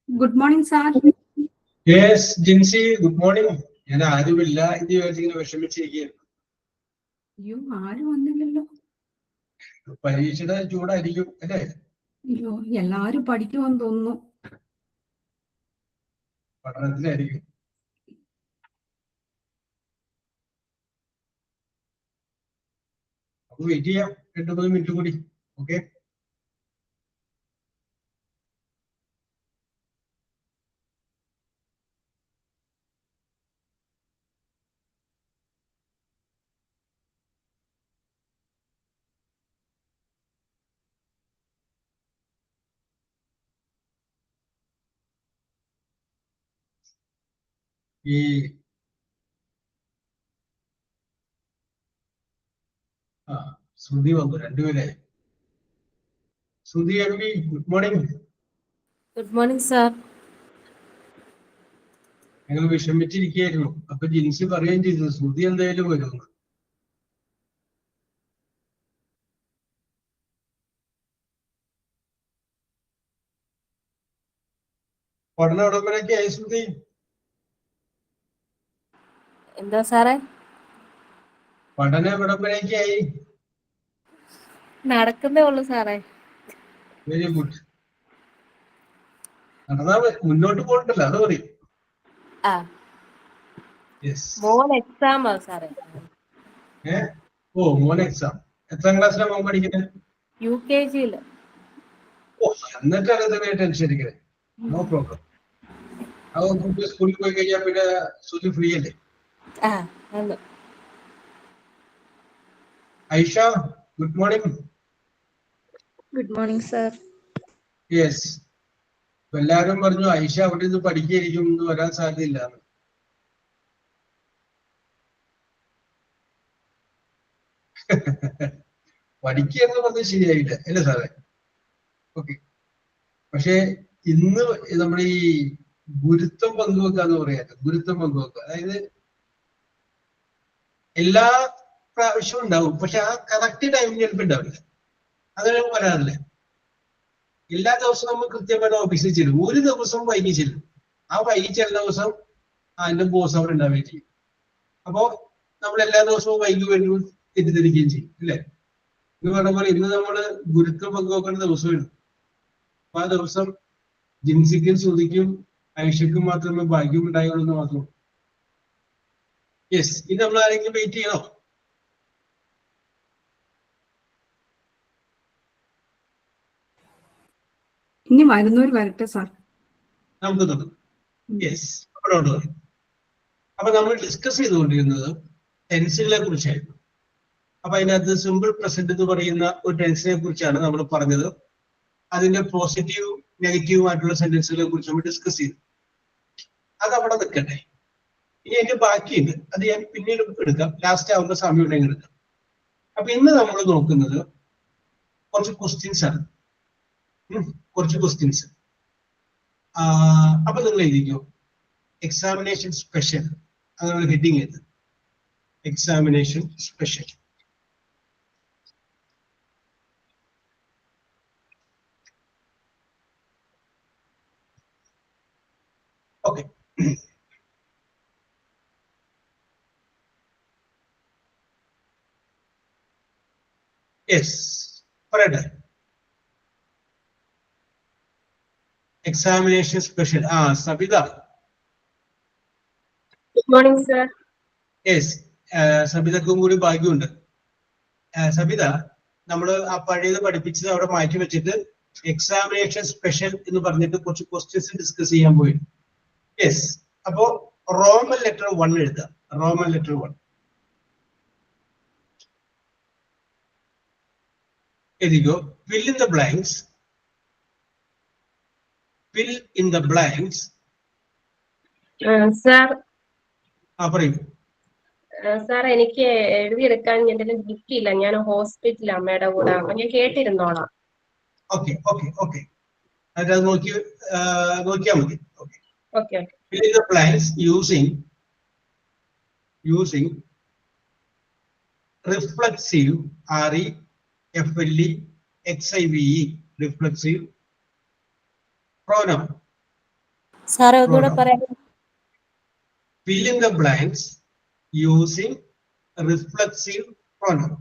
Good morning, sir. Yes, Jinsi, good morning. And I will lie in the Vashamichi. You are one. Parishada Judah, You are പഠിക്കും എന്ന് തോന്നുന്നു. Wait here, get to the Mitugudi. Okay. Sudhi Vangu, Sudhi Agni, good morning. Good morning, sir. ഞങ്ങൾ വിഷമിച്ചിരിക്കുകയായിരുന്നു. അപ്പൊ ജിൻസി പറയുകയും ചെയ്തു ശ്രുതി എന്തായാലും വരും. പഠനം എവിടെ വരെയൊക്കെ ആയി ശ്രുതി? എന്താ സാറേ? പഠനം എവിടെ വരെയൊക്കെ ആയി? നടക്കുന്നേ ഉള്ളൂ സാറേ. Very good. നടന്നാ മുന്നോട്ട് പോകണ്ടല്ലോ, അത് പറയും. മോൻ എക്സാം സാറേ. ഓ, മോൻ എക്സാം. എത്രാം ക്ലാസ്സിലാണ് മോൻ പഠിക്കുന്നത്? UKG. ഓ, എന്നിട്ടാണ് തന്നെ ടെൻഷൻ അടിക്കുന്നത്. No problem. അത് സ്കൂളിൽ പോയി കഴിഞ്ഞാൽ പിന്നെ സുധി ഫ്രീ അല്ലേ? Aisha, good morning. Good morning sir. Yes, എല്ലാവരും പറഞ്ഞു ഐഷ അവിടെ നിന്ന് പഠിക്കായിരിക്കും, എന്ന് വരാൻ സാധ്യതയില്ല. പഠിക്കുക എന്ന് പറഞ്ഞത് ശരിയായില്ല അല്ലേ സാറേ? ഓക്കെ, പക്ഷെ ഇന്ന് നമ്മുടെ ഈ ഗുരുത്വം പങ്കുവെക്കുക എന്ന് പറയാറ്, ഗുരുത്വം പങ്കുവെക്കുക, അതായത് എല്ലാ പ്രാവശ്യവും ഉണ്ടാവും, പക്ഷെ ആ കറക്റ്റ് ടൈമിൽ ചിലപ്പോൾ ഉണ്ടാവില്ല. അങ്ങനെ വരാറില്ല. എല്ലാ ദിവസവും നമ്മൾ കൃത്യമായിട്ട് ഓഫീസിൽ ചെല്ലും, ഒരു ദിവസം വൈകി ചെല്ലും. ആ വൈകി ചെല്ലുന്ന ദിവസം അതിന്റെ ബോസ് അവിടെ ഉണ്ടാവുകയും ചെയ്യും. അപ്പോ നമ്മൾ എല്ലാ ദിവസവും വൈകി വരുമ്പോൾ തെറ്റിദ്ധരിക്കുകയും ചെയ്യും, അല്ലേ? എന്ന് പറഞ്ഞ പോലെ ഇന്ന് നമ്മള് ഗുരുത്വം പങ്കുവെക്കേണ്ട ദിവസമാണ്. അപ്പൊ ആ ദിവസം ജിൻസിക്കും ശ്രുതിക്കും ഐഷയ്ക്കും മാത്രമേ ഭാഗ്യം ഉണ്ടായുള്ളൂ എന്ന് മാത്രം. യെസ്, ഇത് നമ്മൾ ആരെങ്കിലും വെയിറ്റ് ചെയ്യണോ? ഇനി വരുന്നവർ വരട്ടെ സാർ. നമുക്ക് തുടങ്ങാം. യെസ്, അവിടെ. അപ്പൊ നമ്മൾ ഡിസ്കസ് ചെയ്തുകൊണ്ടിരുന്നത് ടെൻസുകളെ കുറിച്ചായിരുന്നു. അപ്പൊ അതിനകത്ത് സിമ്പിൾ പ്രസന്റ് എന്ന് പറയുന്ന ഒരു ടെൻസിനെ കുറിച്ചാണ് നമ്മൾ പറഞ്ഞത്. അതിന്റെ പോസിറ്റീവ് നെഗറ്റീവ് ആയിട്ടുള്ള സെന്റൻസുകളെ കുറിച്ച് നമ്മൾ ഡിസ്കസ് ചെയ്തു. അത് അവിടെ നിൽക്കട്ടെ. ഇനി അതിന്റെ ബാക്കിയുണ്ട്, അത് ഞാൻ പിന്നീട് എടുക്കാം, ലാസ്റ്റ് ആവുന്ന സമയം ഉണ്ടെങ്കിൽ എടുക്കാം. അപ്പൊ ഇന്ന് നമ്മൾ നോക്കുന്നത് കുറച്ച് ക്വസ്റ്റ്യൻസ് ആണ്. കുറച്ച് ക്വസ്റ്റ്യൻസ്. അപ്പൊ നിങ്ങൾ എഴുതിക്കോ, എക്സാമിനേഷൻ സ്പെഷ്യൽ, അങ്ങനെ ഹെഡിങ് ചെയ്ത് എക്സാമിനേഷൻ സ്പെഷ്യൽ. ഓക്കെ, യെസ്, പറയട്ടെ. Examination special. Sabitha. Good morning sir. Yes, സബിതക്കും കൂടി ഭാഗ്യമുണ്ട്. സബിത, നമ്മൾ ആ പഴയത് പഠിപ്പിച്ചത് അവിടെ മാറ്റി വെച്ചിട്ട് എക്സാമിനേഷൻ സ്പെഷ്യൽ എന്ന് പറഞ്ഞിട്ട് കുറച്ച് ക്വസ്റ്റ്യൻസ് ഡിസ്കസ് ചെയ്യാൻ പോയി. യെസ്, അപ്പോ റോമൻ ലെറ്റർ 1 എഴുതാം. റോമൻ ലെറ്റർ 1 എഴുതിക്കോ. fill in the blanks. fill in the blanks. Sir, പറയൂ. സാർ, എനിക്ക് എഴുതിയെടുക്കാൻ എന്തെങ്കിലും കിട്ടിയില്ല. ഞാൻ ഹോസ്പിറ്റലിൽ അമ്മയുടെ കൂടെ, അപ്പൊ ഞാൻ കേട്ടിരുന്നോളാം. ഓക്കെ ഓക്കെ ഓക്കെ, അത് നോക്കിയാൽ മതി. Okay okay. fill in the blanks using reflexive, reflexive reflexive pronoun. സാറേ ഒന്നുകൂടെ pronoun. പറയാം. Fill in the blanks using reflexive pronoun.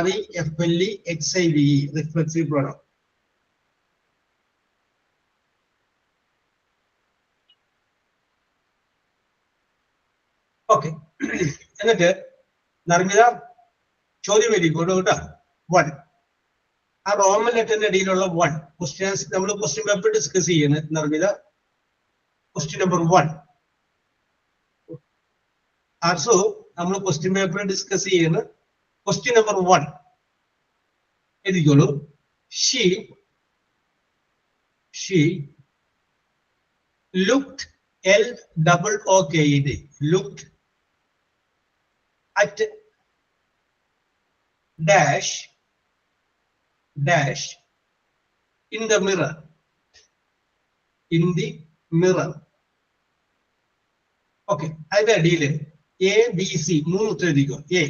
REFLEXIVE, reflexive pronoun. Okay. എന്നിട്ട് നർമ്മിത ചോദ്യം എഴുതിക്കോളൂ കേട്ടോ. 1. ആ റോമൻ ലെറ്ററിന്റെ അടിയിലുള്ള 1 ക്വസ്റ്റ്യൻസ് നമ്മൾ ക്വസ്റ്റ്യൻ പേപ്പർ ഡിസ്കസ് ചെയ്യുന്നത്. നർമ്മിത ക്വസ്റ്റ്യൻ നമ്പർ 1. ആർസോ നമ്മൾ ക്വസ്റ്റ്യൻ പേപ്പർ ഡിസ്കസ് ചെയ്യുന്ന question number 1 എഴുതിക്കോളൂ. She looked, LOOKED, looked at dash in the mirror. Okay, അതിന്റെ അടിയില് ABC 3 ഉത്തരം എഴുതിക്കോ. A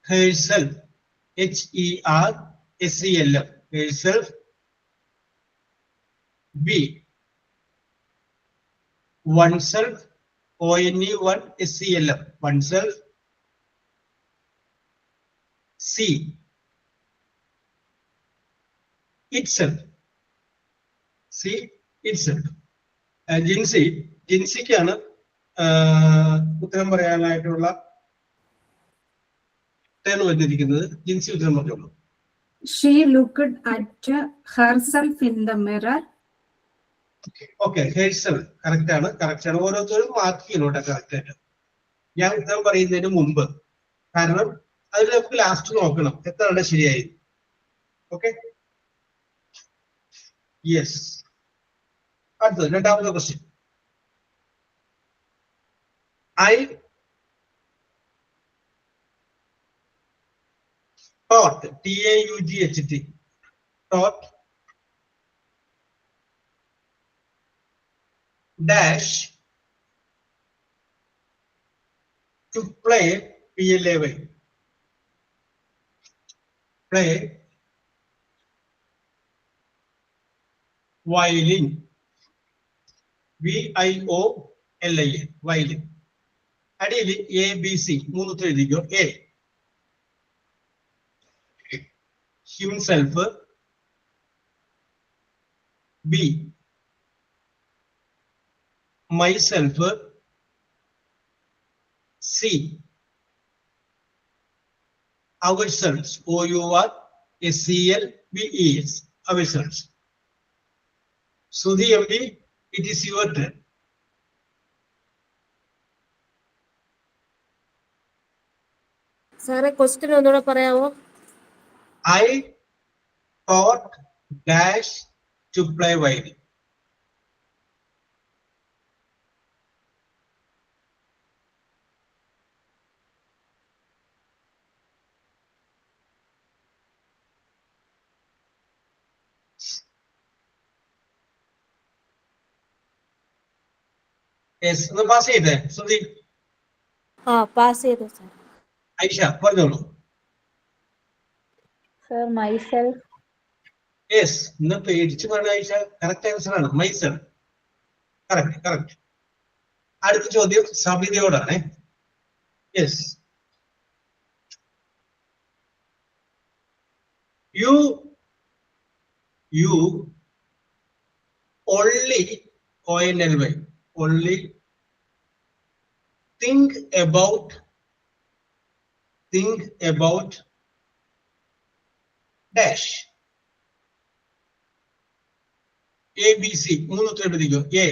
herself, HERSELF, herself. B oneself, ONEONESELF, oneself. C itself, ജിൻസിക്കാണ് ഉത്തരം പറയാനായിട്ടുള്ള turn വന്നിരിക്കുന്നത്. ജിൻസി ഉത്തരം പറഞ്ഞോളൂ. She looked at herself in the mirror. Okay, herself correct ആണ്. ഓരോരുത്തരും മാർക്ക് ചെയ്യണോട്ടെ കറക്റ്റ് ആയിട്ട്. ഞാൻ ഉത്തരം പറയുന്നതിന് മുമ്പ്, കാരണം അതിൽ നമുക്ക് ലാസ്റ്റ് നോക്കണം എത്ര ശരിയായി. Okay, yes. അടുത്തത് രണ്ടാമത്തെ question. I taught, TAUGHT, taught dash to play, PLAY, play violin, VIOLIN, violin. അടിയിൽ ABC 3 ഉത്തരം എഴുതിക്കോ. A himself, B myself, C ourselves, OURSELVES, ourselves. Sudhi MD, it is your turn. സാറേ question ഒന്നുകൂടെ പറയാമോ? I taught dash to play violin. Yes, ഒന്ന് pass ചെയ്തേ. Sudhi, pass ചെയ്തു sir. Aisha പറഞ്ഞോളൂ. Sir myself. യെസ്, ഇന്ന് പേടിച്ച് പറഞ്ഞ ഐഷ കറക്റ്റ് ആൻസർ ആണ്. Myself, correct. അടുത്ത ചോദ്യം സബിതയോടാണ്. Yes, you only, ONLY, only think about dash. ABC 3 ഉത്തരം എഴുതിക്കോ. A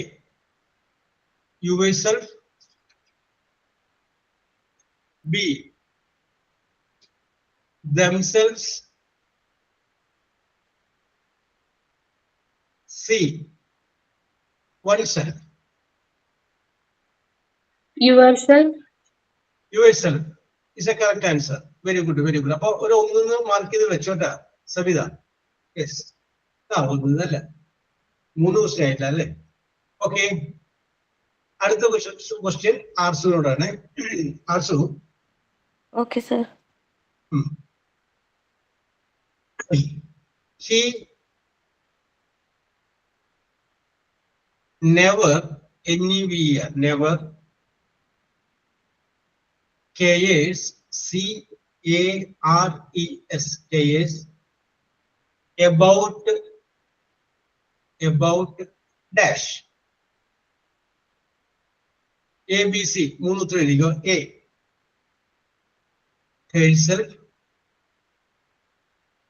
yourself, B themselves, C oneself. Yourself is a correct answer. Very good. അപ്പൊ ഒരു 1 മാർക്ക് ചെയ്ത് വെച്ചോട്ടാ സബിത. യെസ്, ഒന്നല്ല 3 ക്വസ്റ്റ്യൻ ആയില്ല അല്ലേ? ഓക്കെ, അടുത്ത ക്വസ്റ്റ്യൻ ആർസുനോടാണ്. Arzu. Okay sir. She never, N-E-V-E-R, never, cares, C-A-R-E-S, cares, about dash, ABC, മൂന്ന് ഉത്തരം എഴുതിക്കോ. A, herself,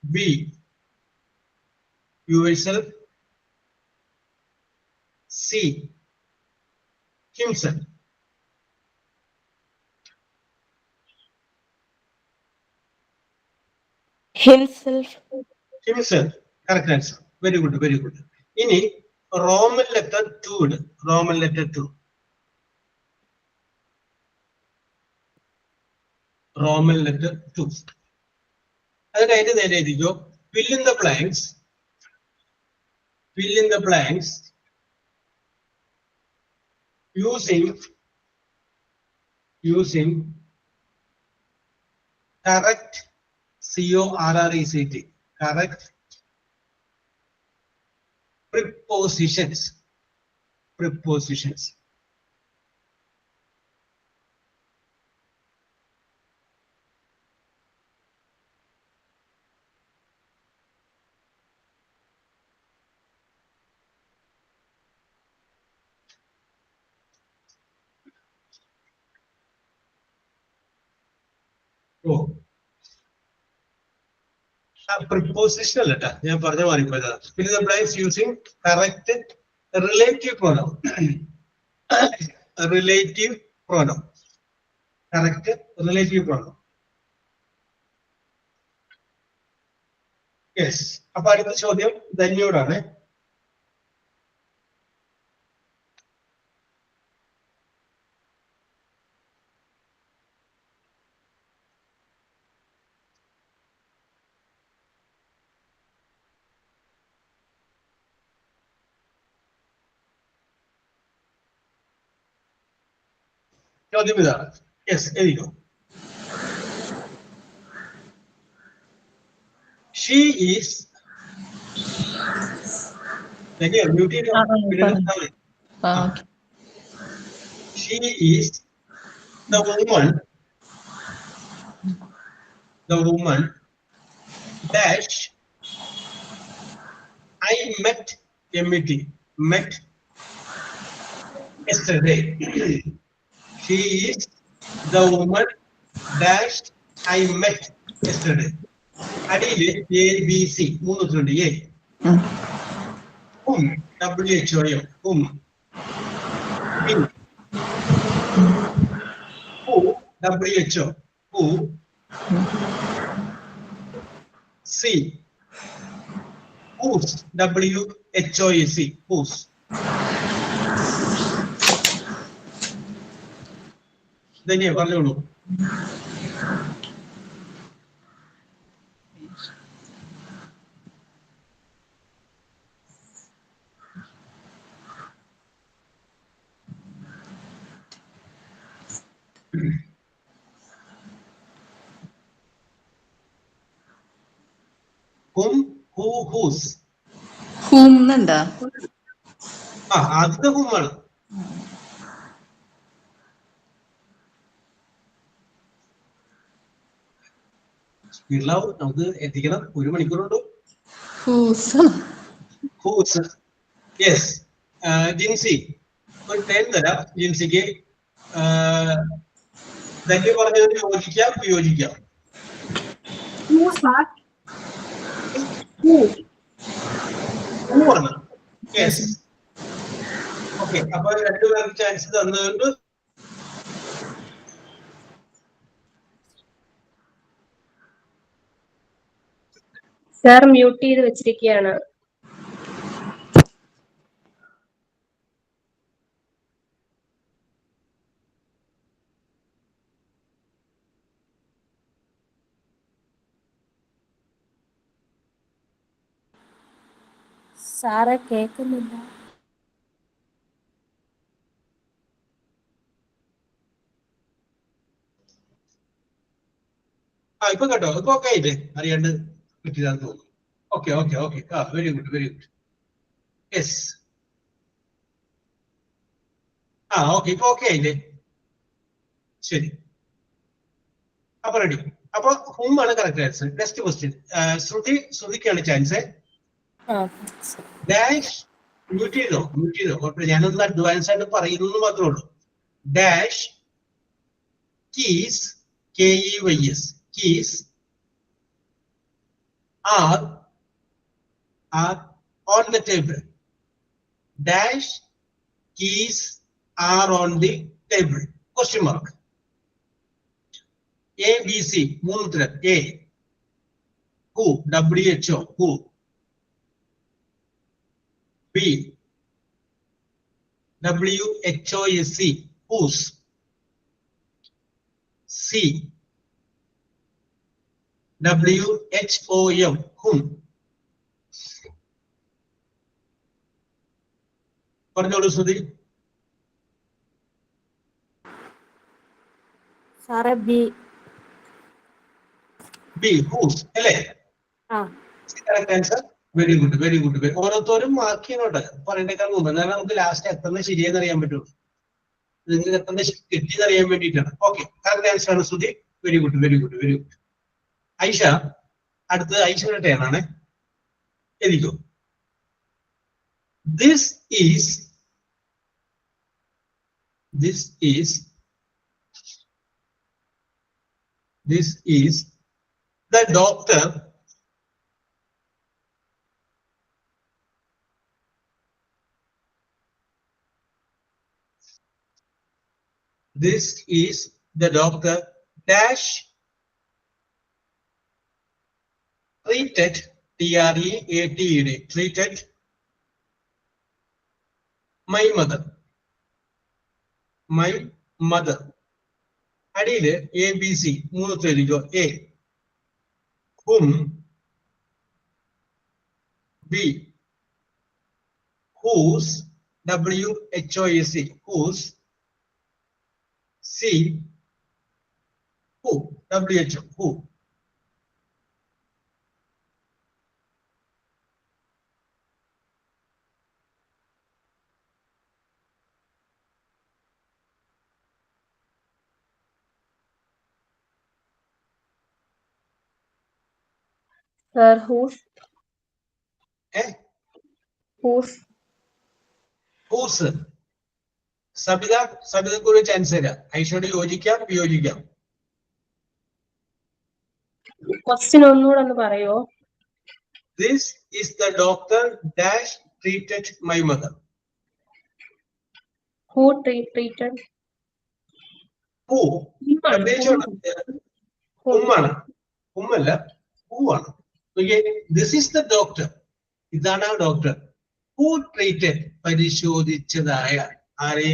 B, yourself, C, himself. Himself. Himself, correct answer. Very good, very good. ഇനി Roman letter 2 ഉണ്ട്. Roman letter 2. Roman letter 2. അത് കഴിഞ്ഞ് നേരെ എഴുതിക്കോ. Fill in the blanks. Fill in the blanks using correct, C-O-R-R-E-C-T, correct prepositions. Oh. Prepositional letter. ഞാൻ പറഞ്ഞ മാറിപ്പോയതാ. Fill in the blanks using correct relative pronoun. Relative pronoun. Correct relative pronoun. Yes. അപ്പൊ അടുത്ത ചോദ്യം ധന്യോടാണ്. ചോദ്യം ഇതാണ്. യെസ്, എഴുതിക്കോ. She is She is the woman dash I met, M-E-T, met yesterday. She is the woman dash I met yesterday. അടിയില് ABC മൂന്ന് ഉത്തരണ്ട്. A, whom, W-H-O-M, whom. B, who, W-H-O, who. C, whose, W-H-O-E-C, whose. Dhanya പറഞ്ഞോളൂ. Whom, who, whose. Whom എന്താ? ആദ്യത്തെ whom ആണ്. സ്പീഡിലാവും, നമുക്ക് എത്തിക്കണം. 1 മണിക്കൂറുണ്ടോ? Whose. Yes. Jincy ഒരു 10 തരാം ജിൻസിക്ക്. ധന്യ പറഞ്ഞതിന് യോജിക്കാം, വിയോജിക്കാം. Who ആണ്. Yes. ഓക്കെ, അപ്പൊ 2 പേർക്ക് ചാൻസ് തന്നുകൊണ്ട് സാർ മ്യൂട്ട് ചെയ്ത് വെച്ചിരിക്കുകയാണ്. സാറെ കേൾക്കുന്നില്ല. ഇപ്പൊ കേട്ടോ, ഇപ്പൊ ഓക്കെ ആയില്ലേ? അറിയാണ്ട് പറ്റിയതാന്ന് തോന്നുന്നു. Okay, very good. Yes. Okay, ഇപ്പൊ ഓക്കെ ആയില്ലേ? ശരി, അപ്പൊ റെഡി. അപ്പൊ ഹും ആണ് കറക്റ്റ് ആൻസർ. നെക്സ്റ്റ് ക്വസ്റ്റ്യൻ, ശ്രുതിക്കാണ് ചാൻസ്. ഡാഷ് മ്യൂട്ട് ചെയ്തോ, കുഴപ്പമില്ല, ഞാനൊന്ന് അഡ്വാൻസ് ആയിട്ട് പറയുന്നു മാത്രമേ ഉള്ളൂ. Dash keys, KEYS, keys are on the table. Dash keys are on the table. Question mark. A, B, C. മൂന്ന് ഉത്തരം. A, who, WHO, who. B, WHOSE, whose. C, WHOM, whom. പറഞ്ഞോളൂ ശ്രുതി. സാറേ ബി. whose അല്ലേ? Correct answer. Very good, very good. ഓരോരുത്തരും mark ചെയ്യുന്നുണ്ട് പറയേണ്ടേക്കാൾ മുമ്പ്, എന്നാൽ നമുക്ക് ലാസ്റ്റ് എത്ര ശരിയെന്ന് അറിയാൻ പറ്റുള്ളൂ. നിങ്ങൾക്ക് എത്ര കിട്ടിയെന്ന് അറിയാൻ വേണ്ടിയിട്ടാണ്. ഓക്കെ, കറക്റ്റ് ആൻസർ ആണ് Shruti. Very good, very good, very good. Aisha, അടുത്ത് ഐഷയുടെ ടേൺ ആണ്. എഴുതിക്കോ. This is the doctor dash treated, TREATED, treated my mother. അടിയില് ABC മൂന്ന് എഴുതിക്കോ. A, whom. B, whose, WHOSE, whose. C, who, WHO, who. Sir, whose? Whose. സബിതക്ക് ഒരു chance തരാം. ഐഷോട് യോജിക്കാം, വിയോജിക്കാം. Question ഒന്നുകൂടെ ഒന്ന് പറയോ? This is the doctor dash treated my mother. Who treated? Who? ഉമ്മാണ്. ഉമ്മല്ല, who ആണ്. Okay, this is the doctor. ഇതാണ് ആ doctor. Who treated, പരിശോധിച്ചതായ ആരെ?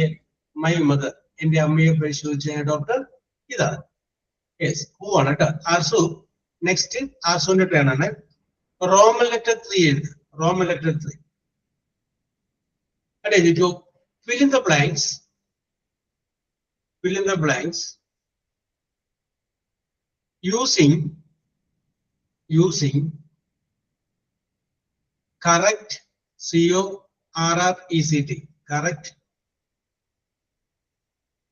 My mother, എന്റെ അമ്മയെ പരിശോധിച്ച ഡോക്ടർ ഇതാണ്. യെസ്, who ആണ് കേട്ടോ. ആർസു, നെക്സ്റ്റ് ആർസുവിന്റെ ടേൺ ആണ്. റോമൻ ലെറ്റർ 3 എഴുതി. റോമൻ ലെറ്റർ 3 അതെ എഴുതിക്കോ. fill in the blanks using correct, CORRECT, correct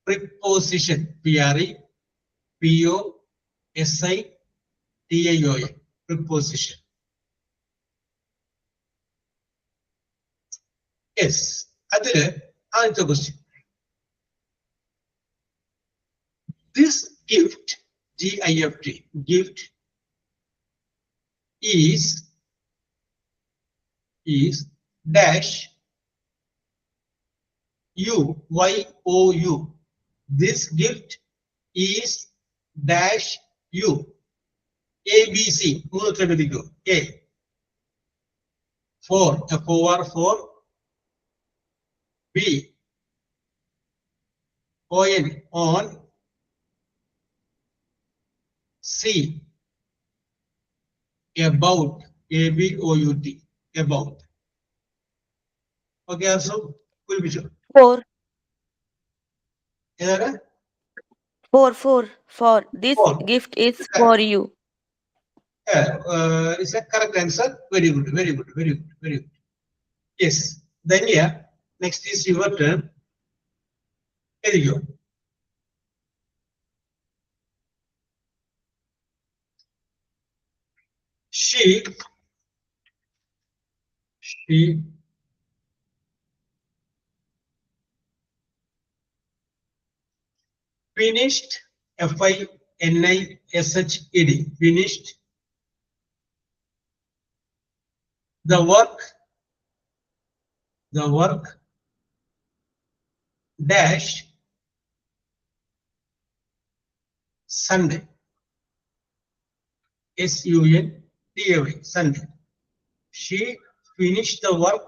preposition, PREPOSITION, preposition. Yes, അതില് ആദ്യത്തെ question. This gift, GIFT, gift is dash YOU. This gift is dash you. ABC മൂന്ന് ഉത്തരം എഴുതിക്കോ. A, for, FOR, for. B, ON, on. C, about, ABOUT, about. Okay, also പൂരിപ്പിച്ചോ. 4. ഏതാണ്? 4. This 4. gift is for you. It's a correct answer. Very good, very good, very good, very good. Yes, then yeah, next is your turn. എഴുതിക്കോ. She finished FINISHED finished the work dash Sunday SUNDAY Sunday. She finished the work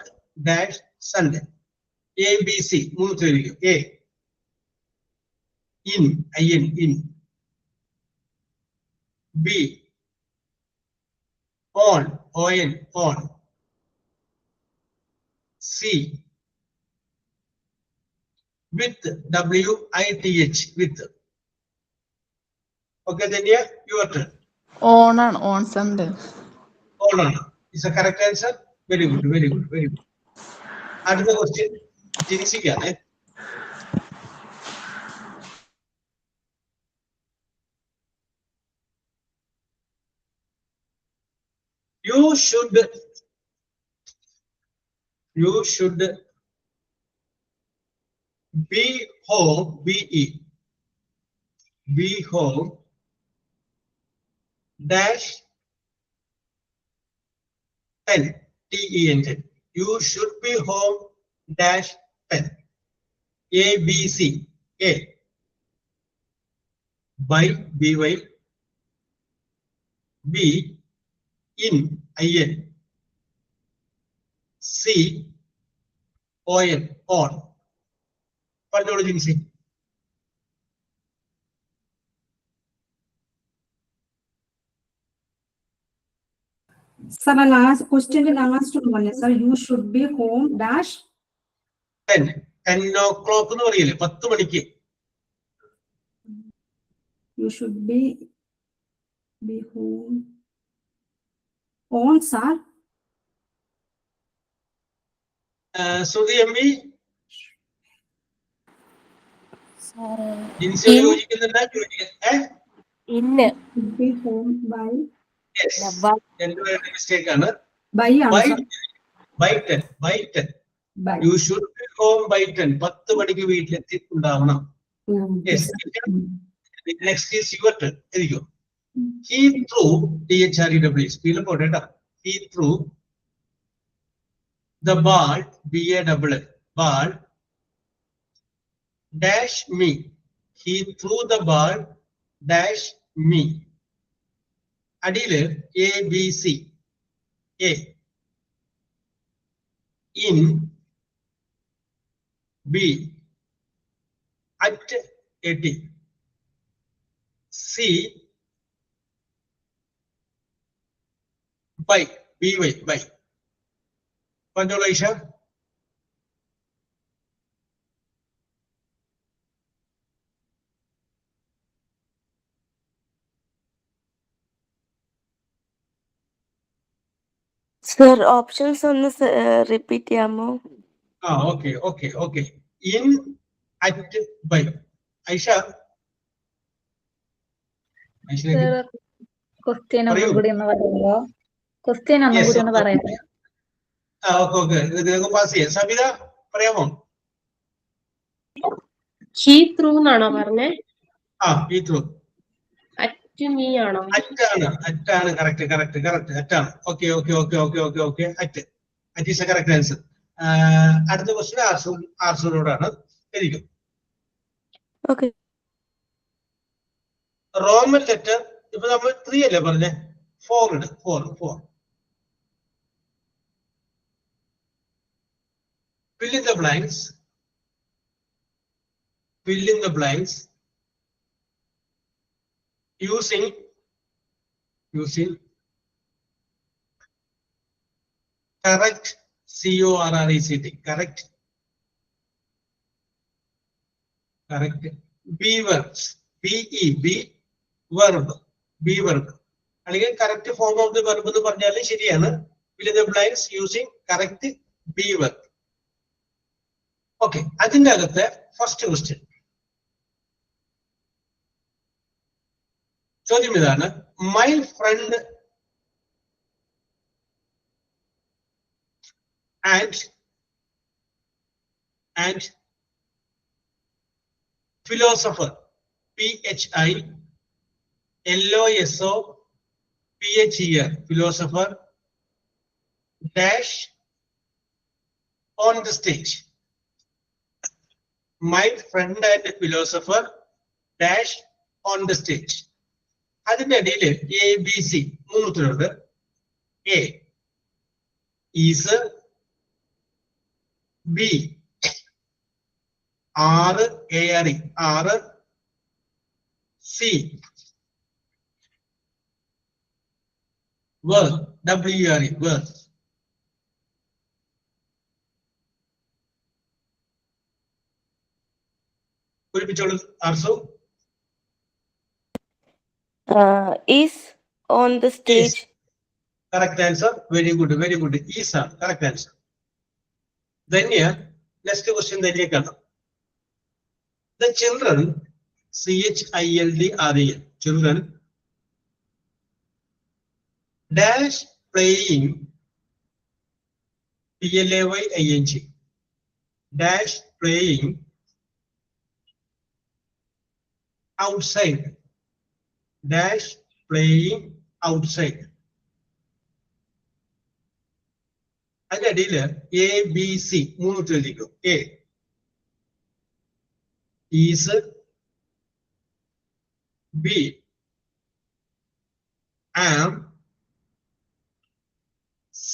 dash Sunday. ABC മൂന്ന് ചോദിക്കും. A in B on C with WITH with. Okay, then yeah, your turn. ഓണാണ്, on Sunday. On is the correct answer. Very good. Another question. ജിൻസിക്കാണ്. You should be home, be home dash 10 TEN. You should be home dash 10. ABC. A by BY. B in IN. C on. പറഞ്ഞോളൂ Jincy. Sir, last question last one, sir. You should be home dash 10 o'clock എന്ന് പറയില്ലേ, 10 മണിക്ക്. You should be home on, sir. Shruti M V Jincy In. യോജിക്കുന്നുണ്ട്. ഇന്ന് Should be home by mistake ആണ്. by answer. By 10. By. You should be home by 10. 10 മണിക്ക് വീട്ടിലെത്തിയിട്ടുണ്ടാവണം. Yes. Next is your turn. എഴുതിക്കോ. He threw THREW. സ്പീഡിൽ പോട്ടെ കേട്ടോ. He threw the ball ball dash me. He threw the ball dash me. അടിയില് ABC. A in B at 80. C by BY by. പറഞ്ഞോളൂ Aisha. Sir options ഒന്ന് repeat ചെയ്യാമോ? Okay. In at by. Aisha question ഒന്നും കൂടി ഒന്ന് പറയുമ്പോ പറയാമോ? ഓക്കെ നിങ്ങൾക്ക് പാസ് ചെയ്യാം. സബിത പറയാമോ? ഹീ ത്രൂ എന്നാണോ പറഞ്ഞേ? ഈ ത്രൂ അറ്റ് മീ ആണോ? അറ്റാണ് കറക്റ്റ് അറ്റാണ്. Okay at is a correct answer. അടുത്ത ക്വസ്റ്റ്യൻ ആർസൂനോടാണ്. എഴുതിക്കും. ഓക്കെ. റോമൻ ലെറ്റർ ഇപ്പൊ നമ്മൾ 3 അല്ലേ പറഞ്ഞേ? 4 ഇട്. 4 fill in the blanks using correct correct B verbs. verb അല്ലെങ്കിൽ correct form of the verb എന്ന് പറഞ്ഞാലും ശരിയാണ്. fill in the blanks using correct B verb. Okay, അതിന്റെ അകത്ത് ഫസ്റ്റ് ക്വസ്റ്റ്യൻ ചോദ്യം ഇതാണ്, my friend and philosopher PHILOSOPHER philosopher dash on the stage. My friend and philosopher dash on the stage. അതിന്റെ ഇടയിൽ ABC മൂന്നുത്തരമുണ്ട്. A is, B R ARE R, C were WRE were. പൂരിപ്പിച്ചോളൂ Arsu. Is on the stage. Correct answer. Very good. Very good. Is correct answer. Then here, next question that you can. The children, CHILDREN, children dash playing PLAYING dash playing outside dash playing outside. അതിന്റെ അടിയിൽ ABC മൂന്ന് എഴുതിക്കോ. A is, B am, C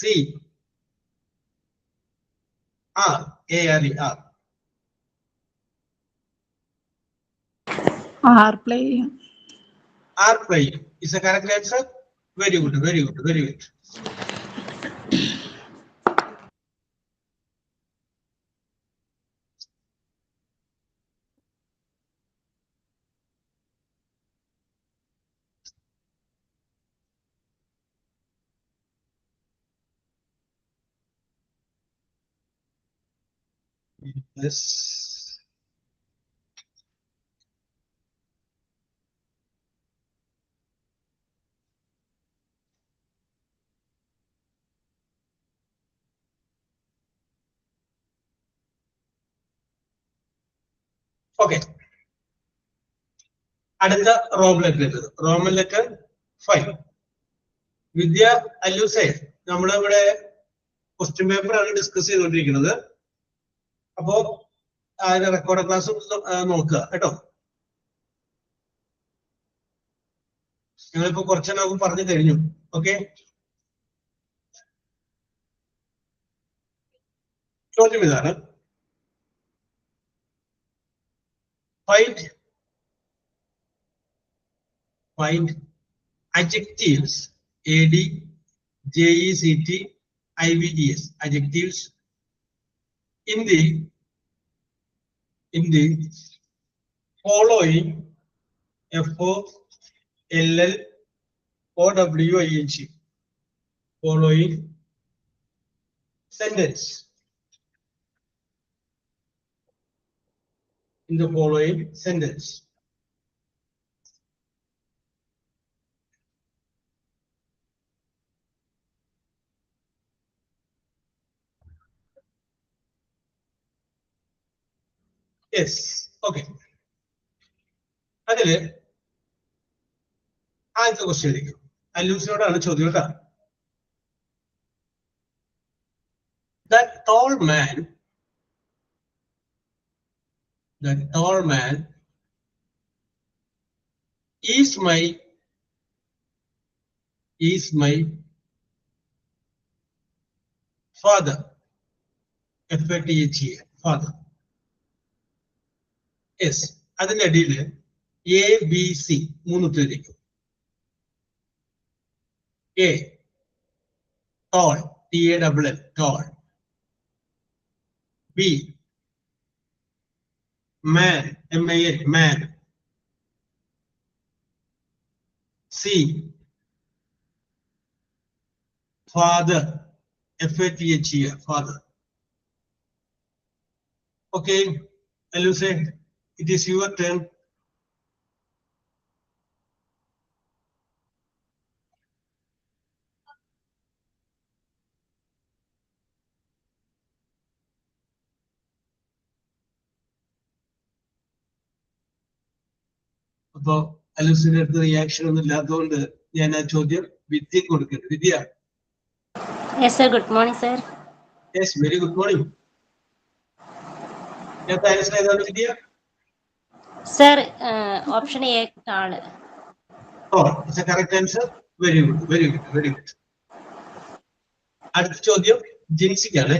R ARE R. Are playing. Are playing is a correct answer. Very good, very good, very good. Yes. Okay. അടുത്ത Roman letter 5. വിദ്യ അല്ലൂസേ, നമ്മളിവിടെ question paper ആണ് discuss ചെയ്തുകൊണ്ടിരിക്കുന്നത്. അപ്പോ അതിന്റെ റെക്കോർഡ് ക്ലാസ് നോക്കുക കേട്ടോ. ഞങ്ങളിപ്പോ കുറച്ചെണ്ണം പറഞ്ഞു കഴിഞ്ഞു. ഓക്കെ, ചോദ്യം ഇതാണ്, find adjectives ADJECTIVES adjectives in the following FOLLOWING following sentence. In the following sentence. Yes, okay. അതില് ആദ്യത്തെ ക്വസ്റ്റ്യൻ ആയിരിക്കും. അല്ലൂസിനോടാണ് ചോദ്യം കേട്ടോ. That tall man is my father. FATHE father. Yes, അതിന്റെ അടിയിൽ ABC മൂന്നുത്തിരിക്കും. A tall TALL tall. B man MAN man. C father FATHE father. Okay, I'll say it is your turn. അപ്പൊ അലൂസിന്റെ അടുത്ത് reaction ഒന്നും ഇല്ലാത്തതുകൊണ്ട് ഞാൻ ആ ചോദ്യം വിദ്യക്ക് കൊടുക്കുന്നു. Vidya. Yes, sir. Good morning, sir. Yes, very good morning. ഇതിനകത്ത് ആൻസർ ഏതാണ് വിദ്യ? Sir, option A ആണ്. Oh, it's a correct answer. Very good, very good, very good. അടുത്ത ചോദ്യം ജിൻസിക്കാണ്.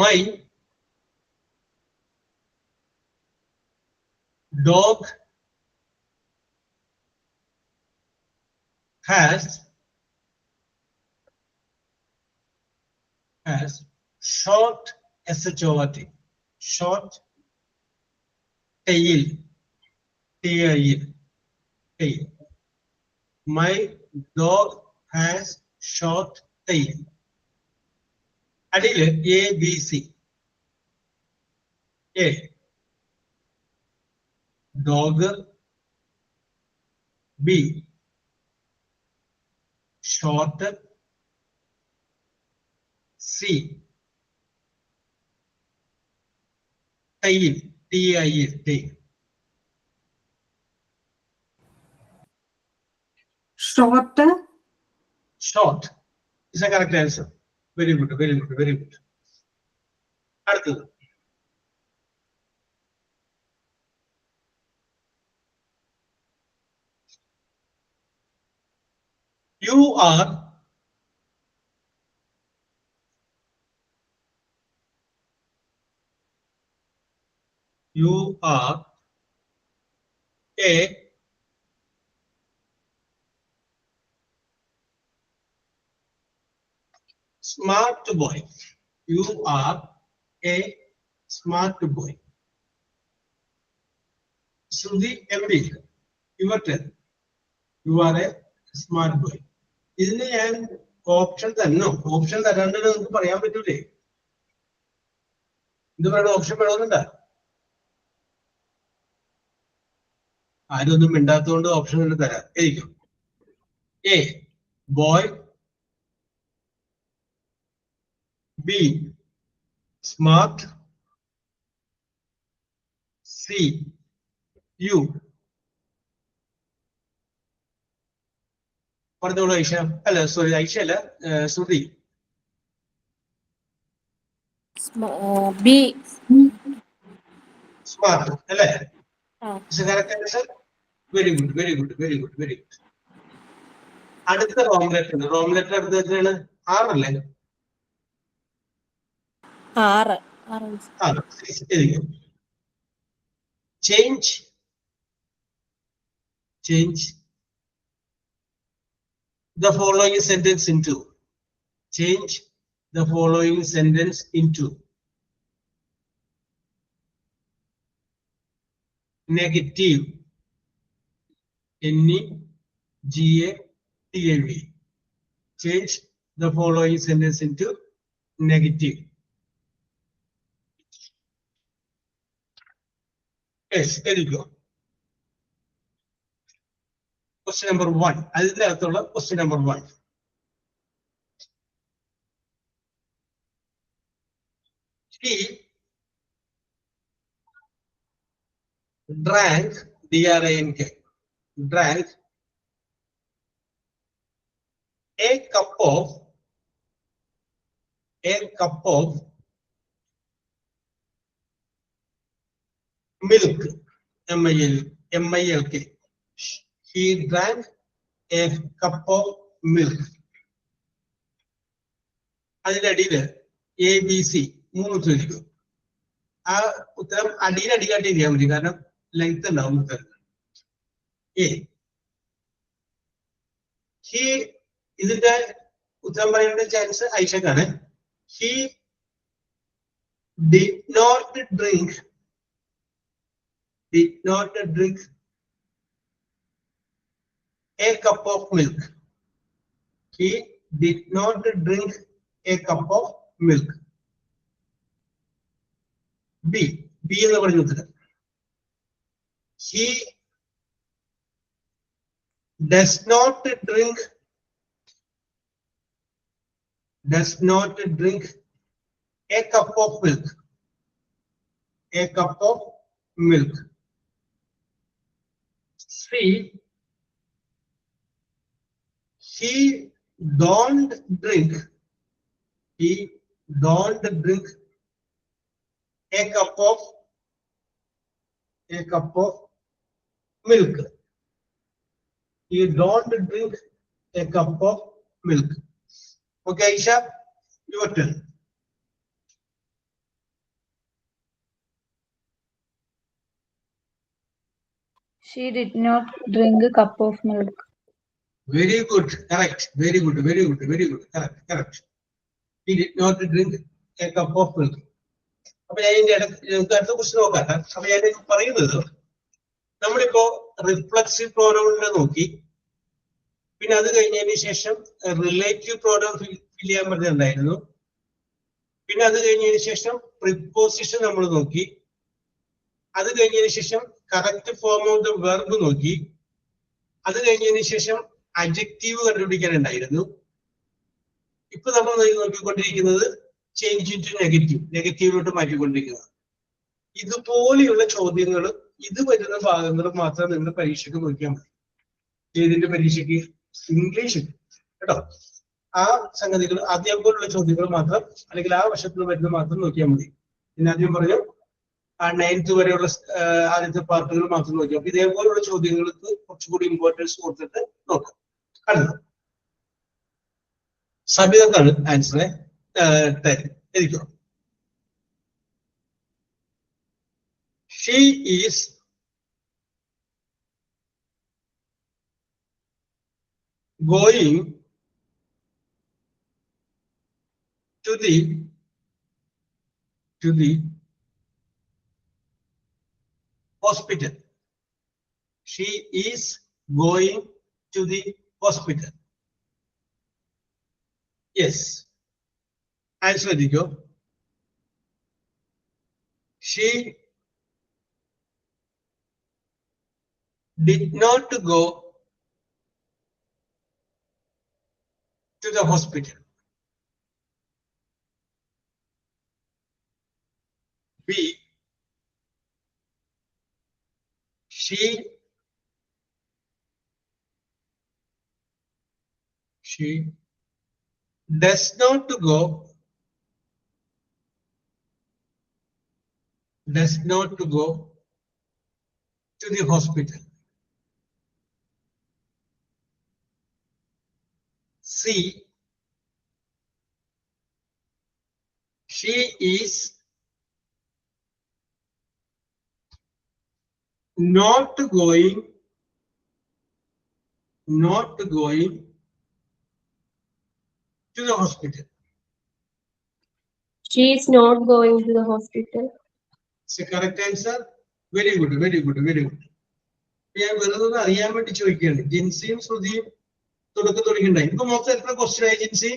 My dog has short short short tail tail. My dog has short tail. അടിയില് ABC. A dog, B short, C tail, TIL, tail. Short. Short is a correct answer. Very good, very good, very good. അടുത്തത് You are a smart boy. You are a smart boy. Shruti MB, your turn. You are a smart boy. ഇതിന് ഞാൻ option തന്നോ? Option തരാണ്ട് നമുക്ക് പറയാൻ പറ്റൂലേ? ഇത് വേണം, option വേണമെന്നുണ്ടാ? ആരും ഒന്നും മിണ്ടാത്തതുകൊണ്ട് ഓപ്ഷൻ തന്നെ തരാം. എഴുതിക്കും. A boy, B smart, C you. പറഞ്ഞോളൂ ഐഷ. അല്ല സോറി, ഐഷ അല്ല, ശ്രുതി. B. സ്മാർട്ട് അല്ലേ? ആ. Very good, very good, very good, very good. അടുത്ത റോംലെറ്റ് ഉണ്ട്. റോംലെറ്റ് അടുത്ത് എത്രയാണ്? 6 അല്ലേ? 6. Change the following sentence into. Change the following sentence into. Negative. NEGATIV. Change the following sentence into negative. Yes, there you go. Question number 1. അതിന്റെ അകത്തുള്ള question number 1. He drank, DRANK, drank a cup of milk, MILK. He drank a cup of milk. അതിന്റെ അടിയില് ABC 3 ചോദിക്കും. ആ ഉത്തരം അടിയിലടിയായിട്ട് എഴുതിയാൽ മതി, കാരണം ലെങ്ത് ഉണ്ടാവും ഉത്തരം. എ ഹി, ഇതിന്റെ ഉത്തരം പറയേണ്ട ചാൻസ് ഐഷക്കാണ്. He did not drink a cup of milk. He did not drink a cup of milk. B എന്ന് പറഞ്ഞ ഉത്തരം. He does not drink A cup of milk. A cup of milk. C. He don't drink. He don't drink a cup of milk. He don't drink a cup of milk. Okay, Aisha, your turn. She did not drink a cup of milk. Very good, correct. Very good, very good, very good. Correct, correct. He did not drink a cup of milk. അപ്പൊ ഞാൻ ഇതിന്റെ അടുത്ത question നോക്കാം. അപ്പൊ ഞാൻ പറയുന്നത് നമ്മളിപ്പോ reflexive പ്രോനൗണിനെ നോക്കി, പിന്നെ അത് കഴിഞ്ഞതിന് ശേഷം റിലേറ്റീവ് പ്രോനൗൺ ഫിൽ ചെയ്യാൻ പറഞ്ഞിട്ടുണ്ടായിരുന്നു. പിന്നെ അത് കഴിഞ്ഞതിന് ശേഷം പ്രിപ്പോസിഷൻ നമ്മൾ നോക്കി. അത് കഴിഞ്ഞതിന് ശേഷം correct form of the verb നോക്കി. അത് കഴിഞ്ഞതിന് ശേഷം അഡ്ജക്റ്റീവ് കണ്ടുപിടിക്കാനുണ്ടായിരുന്നു. ഇപ്പൊ നമ്മൾ നോക്കിക്കൊണ്ടിരിക്കുന്നത് ചേഞ്ച് ഇൻ ടു നെഗറ്റീവിലോട്ട് മാറ്റിക്കൊണ്ടിരിക്കുന്നത്. ഇതുപോലെയുള്ള ചോദ്യങ്ങൾ, ഇത് വരുന്ന ഭാഗങ്ങൾ മാത്രം നിങ്ങൾ പരീക്ഷയ്ക്ക് നോക്കിയാൽ മതി. ഏതിന്റെ പരീക്ഷയ്ക്ക്? ഇംഗ്ലീഷ് കേട്ടോ. ആ സംഗതികൾ അതേപോലുള്ള ചോദ്യങ്ങൾ മാത്രം, അല്ലെങ്കിൽ ആ വർഷത്തിൽ വരുന്ന മാത്രം നോക്കിയാൽ മതി. പിന്നെ ആദ്യം പറഞ്ഞു ആ 9th വരെയുള്ള ആദ്യത്തെ പാർട്ടുകൾ മാത്രം നോക്കിയാൽ മതി. ഇതേപോലുള്ള ചോദ്യങ്ങൾക്ക് കുറച്ചുകൂടി ഇമ്പോർട്ടൻസ് കൊടുത്തിട്ട് നോക്കാം. അടുത്ത സബിതക്കാണ് ആൻസറെ തരും. She is going to the hospital. She is going to the hospital. Yes. Answer dijo. She did not go to the hospital. B. She does not go to the hospital. C. She is not going to the hospital. She is not going to the hospital. It's a correct answer. Very good, very good, very good. ഞാൻ വെറുതെ അറിയാൻ വേണ്ടി ചോദിക്കുകയാണ്. ജിൻസിയും ശ്രുതിയും തുടക്കം തുടങ്ങിയിട്ടുണ്ടായി. ഇപ്പൊ മൊത്തം എത്ര ക്വസ്റ്റ്യൻ ആയി ജിൻസി?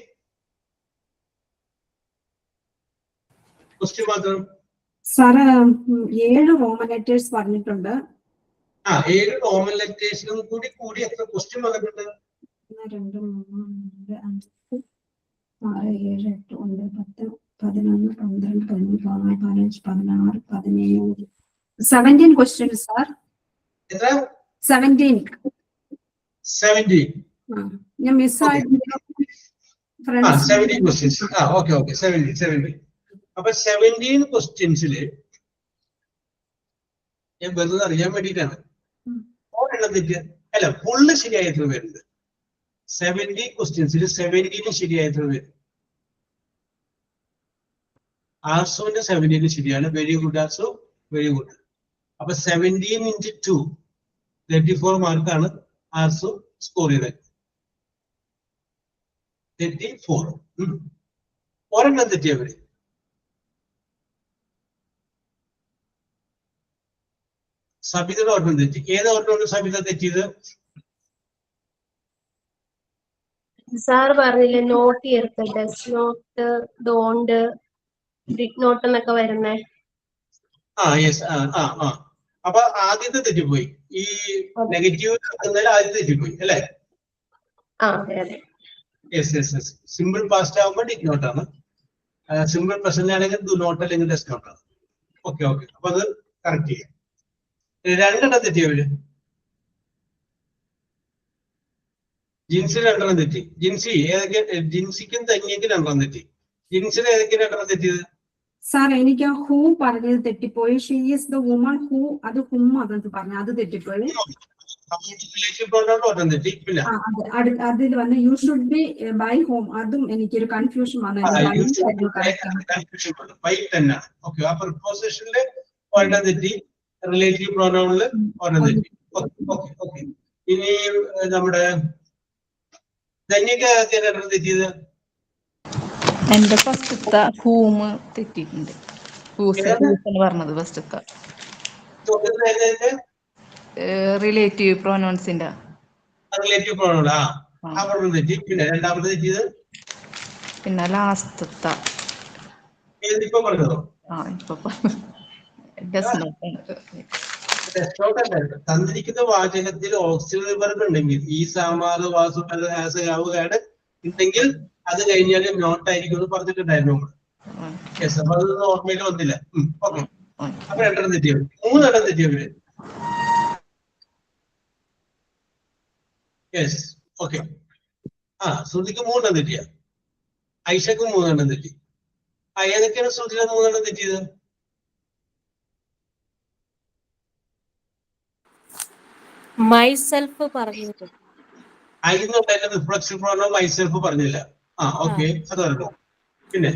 ക്വസ്റ്റ്യൻ മാത്രം സാറ് 7 റോമൻ ലെറ്റേഴ്സ് പറഞ്ഞിട്ടുണ്ട്. 7 റോമൻ ലെറ്റേഴ്സിനും കൂടി എത്ര ക്വസ്റ്റ്യൻ വന്നിട്ടുണ്ട്? 1 2 3 4 5 6 7 8 9 10 11 12 13 14 15 16 17 ക്വസ്റ്റ്യൻസ് സാർ. എത്ര? 17. ഞാൻ മിസ്സായിരുന്നു. 17 ക്വസ്റ്റ്യൻസ്. ഓക്കെ 17. അപ്പൊ 17 ക്വസ്റ്റ്യൻസില് ഞാൻ വെറുതെ അറിയാൻ വേണ്ടിയിട്ടാണ്. ഒരെണ്ണം തെറ്റ് അല്ല, ഫുള്ള് ശരിയായ എത്ര പേരുണ്ട്? 70 ക്വസ്റ്റ്യൻസിൽ 17 ശരിയായ എത്ര പേര്? ആർസുവിന്റെ 17 ശരിയാണ്. Very good Arsu, very good. അപ്പൊ 17 into 2 34 മാർക്കാണ് ആർസു സ്കോർ ചെയ്തത്. 34. ഒരെണ്ണം തെറ്റിയവര് സബിതയുടെ ഓർമ്മ തെറ്റി. ഏത് ഓർമ്മയാണ് സബിത തെറ്റിയത്? സാർ പറഞ്ഞില്ലേ നോട്ട് ചേർക്കട്ടെ, നോട്ട് ഡോണ്ട് ഡിഡ് നോട്ട് എന്നൊക്കെ വരുന്നേ. യെസ്. അപ്പൊ ആദ്യത്തെ തെറ്റിപ്പോയി. ഈ നെഗറ്റീവ് ആദ്യത്തെ തെറ്റിപ്പോയി അല്ലെ? അതെ. യെസ്. സിമ്പിൾ പാസ്റ്റ് ആകുമ്പോൾ ഡിഡ് നോട്ട് ആണ്. സിമ്പിൾ പ്രസന്റ് ആണെങ്കിൽ ഡു നോട്ട് അല്ലെങ്കിൽ ഡസ് നോട്ട് ആണ്. ഓക്കെ ഓക്കെ, അപ്പൊ അത് കറക്റ്റ് ചെയ്യാം. രണ്ടെണ്ണം തെറ്റിയവര് ജിൻസി രണ്ടെണ്ണം തെറ്റി. ജിൻസി ഏതൊക്കെ? ജിൻസിക്കും തങ്ങിയക്കും രണ്ടെണ്ണം തെറ്റി. ജിൻസിന് ഏതൊക്കെ രണ്ടെണ്ണം തെറ്റിയത്? സാർ എനിക്ക് ഹൂ പറഞ്ഞത് തെറ്റിപ്പോയി. She is the woman who, അത് ഹും അതെന്ന് പറഞ്ഞു, അത് തെറ്റിപ്പോയി. ഒരെണ്ണം തെറ്റി. പിന്നെ അതിൽ വന്ന് you should be by home, അതും എനിക്കൊരു കൺഫ്യൂഷൻ വന്നു. ബൈ തന്നെ. ഓക്കെ, ആ പ്രിപ്പോസിഷനില് ഒരെണ്ണം തെറ്റി, റിലേറ്റീവ് പ്രോനൗണില് ഒരെണ്ണം തെറ്റി. Okay okay. ഇനി നമ്മുടെ ധന്യക്ക് രണ്ടെണ്ണം തെറ്റിയത്? എന്റെ ഫസ്റ്റത്തെ ഹൂമ് തെറ്റിയിട്ടുണ്ട്. ഹൂസ് എന്ന് പറഞ്ഞത് ഫസ്റ്റത്തെ റിലേറ്റീവ് പ്രൊനൗൺസിന്റെ റിലേറ്റീവ് പ്രോനൗൺ. ആ ഒരെണ്ണം തെറ്റി. പിന്നെ രണ്ടാമത് തെറ്റിയത്? പിന്നെ ലാസ്റ്റത്തെ ഇപ്പൊ പറഞ്ഞതോ? ഇപ്പൊ തന്നിരിക്കുന്ന വാചകത്തിൽ ഓക്സിലറി വെർബ് ഉണ്ടെങ്കിൽ ഈ സാമാറ് വാസു ആവുകയാണ് ഉണ്ടെങ്കിൽ അത് കഴിഞ്ഞാൽ നോട്ട് ആയിരിക്കും എന്ന് പറഞ്ഞിട്ടുണ്ടായിരുന്നു നമ്മള്. യെസ്, അപ്പൊ അത് ഓർമ്മയിൽ വന്നില്ല. ഓക്കെ, അപ്പൊ രണ്ടെണ്ണം തെറ്റിയവര്, മൂന്നെണ്ണം തെറ്റിയവര്. Yes, okay. ശ്രുതിക്ക് മൂന്നെണ്ണം തെറ്റിയ, ഐഷക്ക് മൂന്നെണ്ണം തെറ്റി. ഏതൊക്കെയാണ് ശ്രുതിയുടെ മൂന്നെണ്ണം തെറ്റിയത്? മൈസെൽഫ് പറഞ്ഞത്. അതിനുണ്ടായിരുന്ന റിഫ്ലക്സീവ് പ്രോനൗൺ മൈസെൽഫ് പറഞ്ഞില്ല. ഓക്കെ, അത് പറഞ്ഞു. പിന്നെ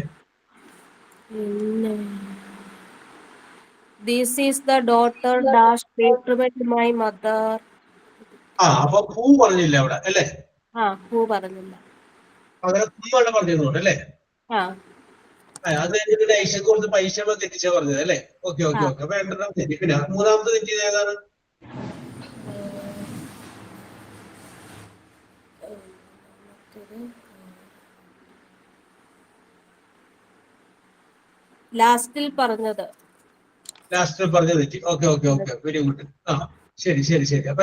this is the daughter dash patriment my mother. അപ്പൊ പൂ പറഞ്ഞില്ല അവിടെ അല്ലേ? പൂ പറഞ്ഞില്ല. അങ്ങനെ പൂവാണ് പറഞ്ഞതുകൊണ്ട് അല്ലേ? അത് കഴിഞ്ഞിട്ട് ഐഷക്ക് കൊടുത്ത് പൈസ തെറ്റിച്ച പറഞ്ഞത് അല്ലേ? Okay okay okay. അപ്പൊ രണ്ടെണ്ണം തെറ്റി. പിന്നെ മൂന്നാമത്തെ തെറ്റിയത് ഏതാണ്? ലാസ്റ്റിൽ പറഞ്ഞത്. ലാസ്റ്റ് പറഞ്ഞത് തെറ്റി. Okay okay okay, very good. ശരി ശരി ശരി. അപ്പൊ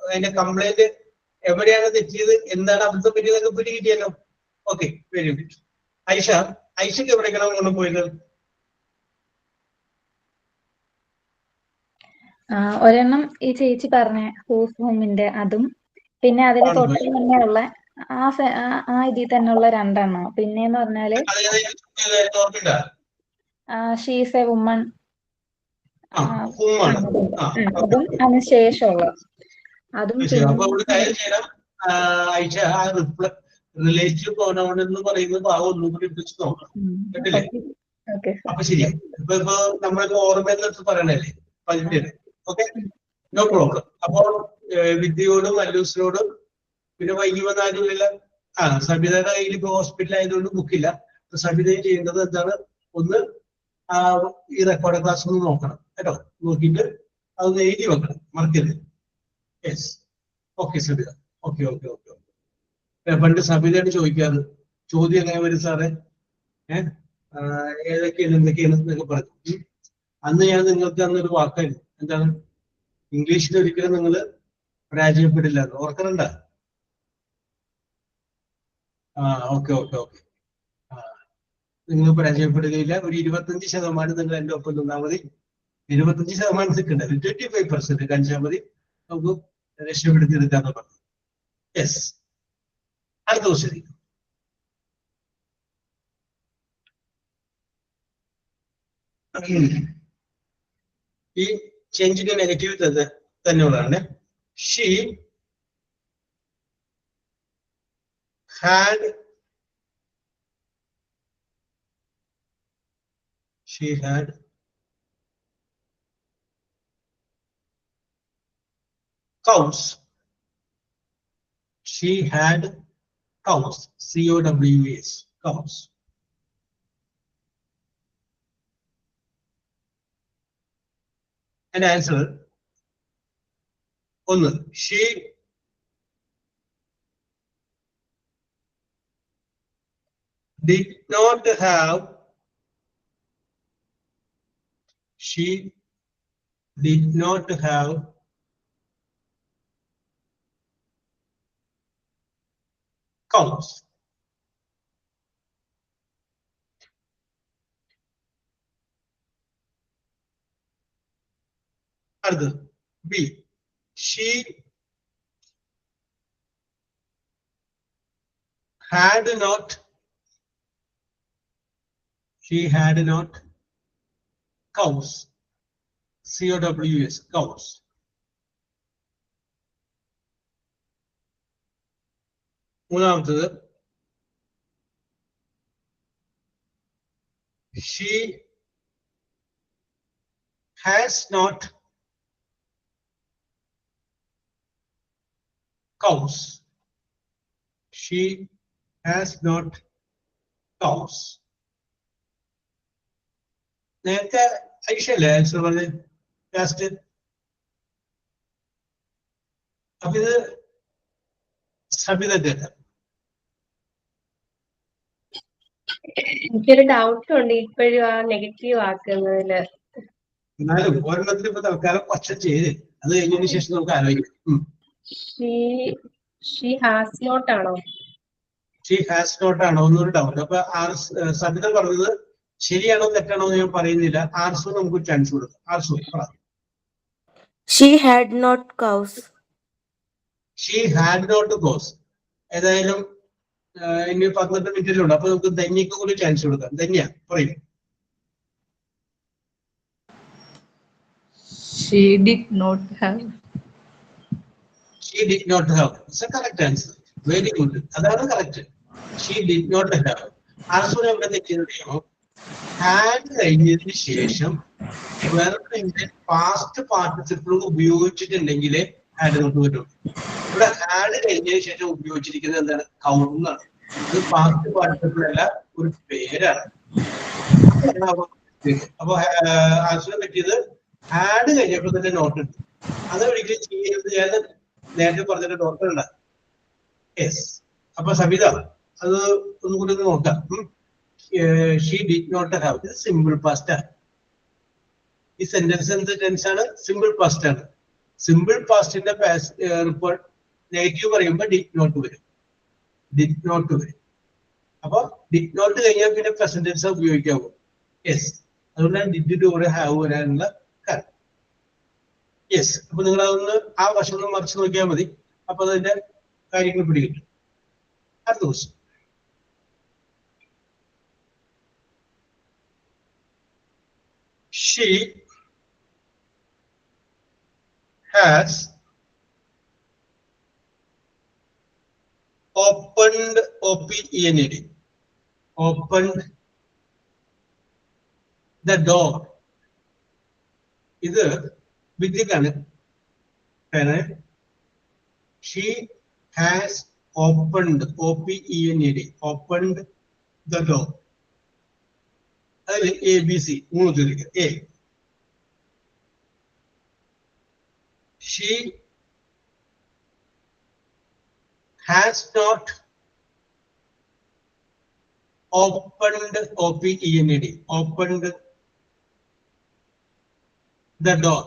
അതിന്റെ കംപ്ലൈന്റ് എവിടെയാണ് തെറ്റിയത്, എന്താണ് അബദ്ധം പറ്റിയതൊക്കെ പിടി കിട്ടിയല്ലോ. Okay, very good. ഐഷക്ക് എവിടേക്കാണ് കൊണ്ട് പോയത്? ഒരെണ്ണം ഈ ചേച്ചി പറഞ്ഞ ഹൂസ് ഹോമിന്റെ അതും, പിന്നെ അതിന് തൊട്ട് തന്നെ ഉള്ള ആ ഇതിൽ തന്നെ ഉള്ള രണ്ടെണ്ണം. പിന്നെന്ന് പറഞ്ഞാല് ഷീസ് എ വുമൺ, അതും അതിന് ശേഷമുള്ള അതും. റിലേറ്റീവ് പ്രോനൗൺ എന്ന് പറയുന്ന ഭാഗം ഒന്നും കൂടി പിടിച്ച് നോക്കണം, കേട്ടില്ലേ? അപ്പൊ ശരിയാ. ഇപ്പൊ നമ്മളിപ്പോ ഓർമ്മയെടുത്ത് പറയണല്ലേ അതിന്റെ. Okay, no problem. അപ്പോൾ വിദ്യയോടും അല്ലൂസിനോടും പിന്നെ വൈകി വന്നാലുമില്ല. സബിതയുടെ കയ്യിൽ ഇപ്പൊ ഹോസ്പിറ്റൽ ആയതുകൊണ്ട് ബുക്കില്ല. സബിതയും ചെയ്യേണ്ടത് എന്താണ്, ഒന്ന് ഈ റെക്കോർഡ് ക്ലാസ് ഒന്ന് നോക്കണം കേട്ടോ. നോക്കിയിട്ട് അതൊന്ന് എഴുതി വെക്കണം, മറക്കരുത്. Yes, okay Sabitha. Okay okay okay okay. പണ്ട് സബിതയോട് ചോദിക്കാറ്, ചോദ്യം എങ്ങനെ വരും സാറേ, ഏതൊക്കെയാണ് എന്തൊക്കെയാണ് എന്നൊക്കെ പറഞ്ഞു. അന്ന് ഞാൻ നിങ്ങൾക്ക് അന്നൊരു വാക്കായിരുന്നു, എന്താണ്, ഇംഗ്ലീഷിൽ ഒരിക്കലും നിങ്ങൾ പരാജയപ്പെടില്ല. ഓർക്കണണ്ട? Okay okay okay. നിങ്ങൾ പരാജയപ്പെടുകയില്ല. ഒരു 25% നിങ്ങൾ എന്റെ ഒപ്പം നിന്നാൽ മതി. 25% നിൽക്കണ്ട, 25% കാണിച്ചാൽ മതി, നമുക്ക് രക്ഷപ്പെടുത്തി എടുക്കാന്ന് പറഞ്ഞു. യെസ്, അടുത്ത ദിവസം ഈ ചേഞ്ചിന്റെ നെഗറ്റീവ് തന്നെയുള്ളതാണ്. She had cows. She had cows. COWS, cows. And answer ഒന്ന്, she did not have cows. അടുത്തത് B. She had not cows. COWS, cows. മൂന്നാമത്തത് she has not cows. She has not cows. നേരത്തെ ഐഷല്ലേ answer പറഞ്ഞത് last? അപ്പൊ ഇത് സബിത കേട്ട. എനിക്കൊരു doubt ഉണ്ട് ഇപ്പോഴും ആ നെഗറ്റീവ് ആക്കുന്നതില്. എന്നാലും ഒരെണ്ണത്തിൽ ഇപ്പൊ തൽക്കാലം ക്വസ്റ്റ്യൻ ചെയ്ത് അത് കഴിഞ്ഞതിന് ശേഷം നമുക്ക് ആലോചിക്കാം. ഷീ ഹാസ് നോട്ട് ആണോ? ഷീ ഹാസ് നോട്ട് ആണോ എന്നൊരു ഡൗട്ട്. അപ്പൊ സബിത പറഞ്ഞത് ശരിയാണോ തെറ്റാണോ എന്ന് ഞാൻ പറയുന്നില്ല. ആർസു നമുക്ക് ചാൻസ് കൊടുക്കാം. ആർസു പറ. She had not cows. She had not cows. ഏതായാലും ഇനി 18 മിനിറ്റിലുണ്ട്. അപ്പൊ നമുക്ക് ധന്യക്ക് കൂടി ചാൻസ് കൊടുക്കാം. ധന്യ പറയും. She did not have. She did not have. It's a correct answer. Very good. അതാണ് correct. She did not have. Arsu എവിടെ തെറ്റിയോ? ഹാഡ് കഴിഞ്ഞതിന് ശേഷം വെറുതെ പാസ്റ്റ് പാർട്ടിസിപ്പിൾ ഉപയോഗിച്ചിട്ടുണ്ടെങ്കിൽ ഹാഡ് നോട്ട് വരും. ഇവിടെ ഹാഡ് കഴിഞ്ഞതിന് ശേഷം ഉപയോഗിച്ചിരിക്കുന്നത് എന്താണ്? കൗന്നാണ്. ഇത് പാസ്റ്റ് പാർട്ടിസിപ്പിൾ അല്ല, ഒരു പേരാണ്. അപ്പൊ ആൻസർ പറ്റിയത് ഹാഡ് കഴിഞ്ഞപ്പോൾ തന്നെ നോട്ട് ഉണ്ട്. അത് ഒരിക്കലും ചെയ്യരുത്. ഞാൻ നേരത്തെ പറഞ്ഞിട്ട് നോട്ട് ഉണ്ട്. യെസ്. അപ്പൊ സബിത അത് ഒന്നും കൂടി ഒന്ന് നോക്കാം. She did not have. Simple past ആണ്. ഈ സെന്റൻസ് എന്ത് ടെൻസ് ആണ്? സിമ്പിൾ പാസ്റ്റ് ആണ്. സിമ്പിൾ പാസ്റ്റിന്റെ റിപ്പോർട്ട് നെഗറ്റീവ് പറയുമ്പോൾ ഡിഡ് നോട്ട് വരും. അപ്പൊ ഡിഡ് നോട്ട് കഴിഞ്ഞാൽ പിന്നെ പ്രസന്റ് ടെൻസ് ഉപയോഗിക്കാവൂ. യെസ്. അതുകൊണ്ടാണ് ഡിഡ് കൂടെ ഹാവ് വരാനുള്ള കാരണം. യെസ്. അപ്പൊ നിങ്ങൾ അതൊന്ന് ആ വശം ഒന്ന് മറിച്ച് നോക്കിയാൽ മതി. അപ്പൊ അതിന്റെ കാര്യങ്ങൾ പിടികിട്ടും. അടുത്ത ദിവസം she has opened the door. ഇത് വിദ്യക്കാണ്. she has opened the door. അതിൽ ABC മൂന്ന് ചോദിക്കുക. A. She has not opened the door.